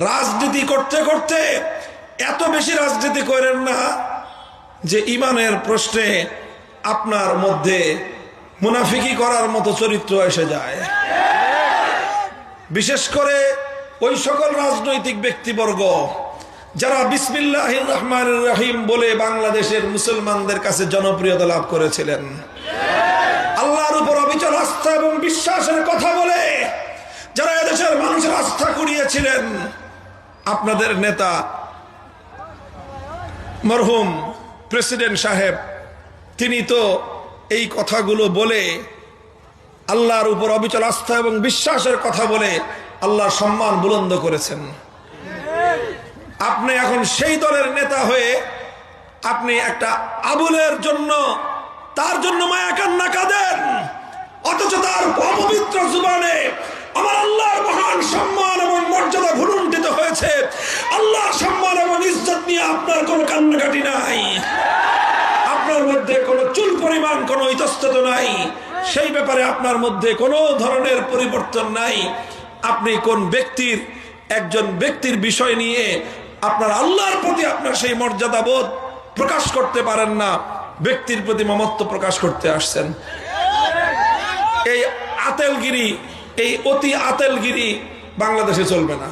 রাজনীতি করতে করতে এত বেশি রাজনীতি করেন না যে ইমানের প্রশ্নে আপনার মধ্যে মুনাফিকি করার মতো চরিত্র এসে যায়। বিশেষ করে ওই সকল রাজনৈতিক ব্যক্তিবর্গ যারা বিসমিল্লাহির রহমানির রহিম বলে বাংলাদেশের মুসলমানদের কাছে জনপ্রিয়তা লাভ করেছিলেন, আল্লাহর উপর অবিচল আস্থা এবং বিশ্বাসের কথা বলে যারা এদেশের মানুষের আস্থা কুড়িয়েছিলেন। আপনাদের নেতা মরহুম প্রেসিডেন্ট সাহেব, তিনি তো এই কথাগুলো বলে আল্লাহর উপর অবিচল আস্থা এবং বিশ্বাসের কথা বলে আল্লাহর সম্মান বুলন্দ করেছেন। আপনি এখন সেই দলের নেতা হয়ে আপনি একটা আবুলের জন্য, তার জন্য মায়া কান্না কাঁদেন, অথচ তার অপবিত্র জুবানে আমার আল্লাহর মহান সম্মান এবং মর্যাদা ভুলুণ্ঠিত হয়েছে। আল্লাহর সম্মান এবং ইজ্জত নিয়ে আপনার কোনো কান্নাকাটি নাই, আপনার মধ্যে কোনো চুল পরিমাণ কোনো ইতস্তত নাই, সেই ব্যাপারে আপনার মধ্যে কোনো ধরনের পরিবর্তন নাই। আপনি কোন ব্যক্তির, একজন ব্যক্তির বিষয় নিয়ে আপনার আল্লাহর প্রতি আপনার সেই মর্যাদা বোধ প্রকাশ করতে পারেন না, ব্যক্তির প্রতি মমত্ব প্রকাশ করতে আসছেন। এই আতেলগিরি, এই অতি আতেলগিরি বাংলাদেশে চলবে না।